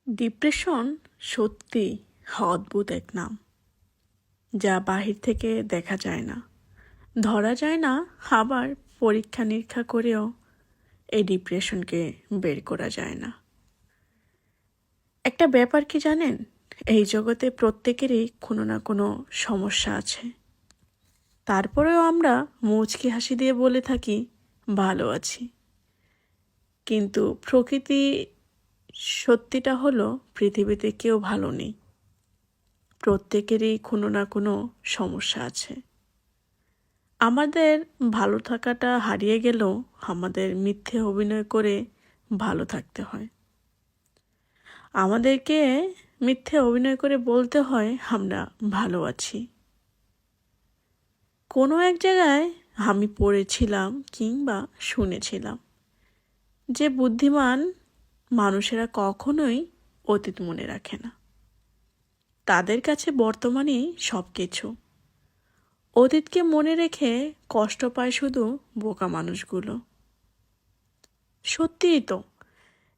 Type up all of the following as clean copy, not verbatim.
Depression সত্যি অদ্ভুত এক নাম, যা বাহির থেকে দেখা যায় না, ধরা যায় না। আবার পরীক্ষা নিরীক্ষা করেও এই ডিপ্রেশনকে বের করা যায় না। একটা ব্যাপার কি জানেন, এই জগতে প্রত্যেকেরই কোনো না কোনো সমস্যা আছে। তারপরেও আমরা মুচকি হাসি দিয়ে বলে থাকি ভালো আছি। কিন্তু প্রকৃতি সত্যিটা হলো, পৃথিবীতে কেউ ভালো নেই। প্রত্যেকেরই কোনো না কোনো সমস্যা আছে। আমাদের ভালো থাকাটা হারিয়ে গেলেও আমাদের মিথ্যে অভিনয় করে ভালো থাকতে হয়। আমাদেরকে মিথ্যে অভিনয় করে বলতে হয় আমরা ভালো আছি। কোনো এক জায়গায় আমি পড়েছিলাম কিংবা শুনেছিলাম যে বুদ্ধিমান মানুষেরা কখনোই অতীত মনে রাখে না। তাদের কাছে বর্তমানেই সব কিছু। অতীতকে মনে রেখে কষ্ট পায় শুধু বোকা মানুষগুলো। সত্যিই তো,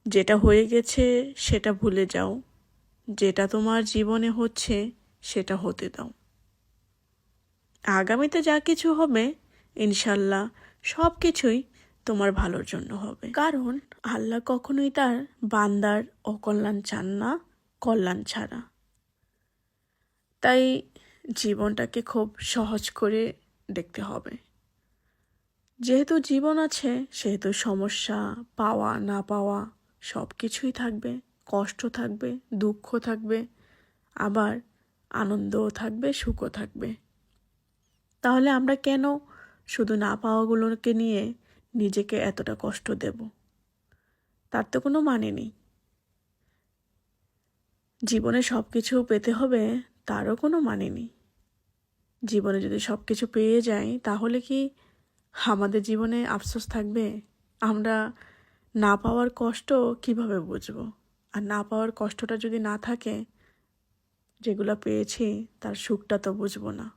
যেটা হয়ে গেছে সেটা ভুলে যাও, যেটা তোমার জীবনে হচ্ছে সেটা হতে দাও। আগামীতে যা কিছু হবে ইনশাল্লাহ সব কিছুই তোমার ভালোর জন্য হবে। কারণ আল্লাহ কখনোই তার বান্দার অকল্যাণ চান না, কল্যাণ ছাড়া। তাই জীবনটাকে খুব সহজ করে দেখতে হবে। যেহেতু জীবন আছে সেহেতু সমস্যা, পাওয়া না পাওয়া সব কিছুই থাকবে। কষ্ট থাকবে, দুঃখ থাকবে, আবার আনন্দও থাকবে, সুখও থাকবে। তাহলে আমরা কেন শুধু না পাওয়াগুলোকে নিয়ে নিজেকে এতটা কষ্ট দেব? তার তো কোনো মানে নেই। জীবনে সব কিছু পেতে হবে তারও কোনো মানে নেই। জীবনে যদি সব কিছু পেয়ে যাই তাহলে কি আমাদের জীবনে আফসোস থাকবে? আমরা না পাওয়ার কষ্ট কিভাবে বুঝবো? আর না পাওয়ার কষ্টটা যদি না থাকে, যেগুলো পেয়েছি তার সুখটা তো বুঝবো না।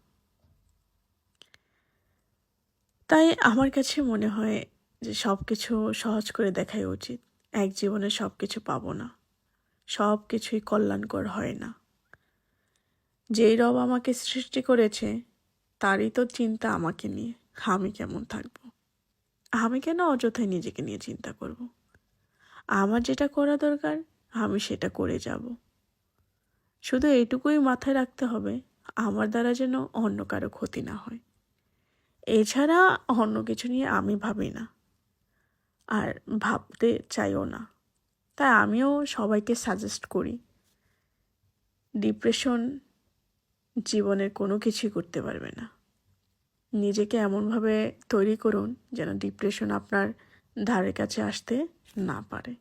তাই আমার কাছে মনে হয় যে সব কিছু সহজ করে দেখাই উচিত। এক জীবনে সব কিছু পাবো না, সব কিছুই কল্যাণকর হয় না। যেই রব আমাকে সৃষ্টি করেছে তারই তো চিন্তা আমাকে নিয়ে। আমি কেমন থাকবো? আমি কেন অযথায় নিজেকে নিয়ে চিন্তা করব? আমার যেটা করা দরকার আমি সেটা করে যাব। শুধু এইটুকুই মাথায় রাখতে হবে, আমার দ্বারা যেন অন্য কারো ক্ষতি না হয়। এছাড়া অন্য কিছু নিয়ে আমি ভাবি না, আর ভাবতে চাইও না। তাই আমিও সবাইকে সাজেস্ট করি, ডিপ্রেশন জীবনের কোনো কিছুই করতে পারবে না। নিজেকে এমনভাবে তৈরি করুন যেন ডিপ্রেশন আপনার ধারের কাছে আসতে না পারে।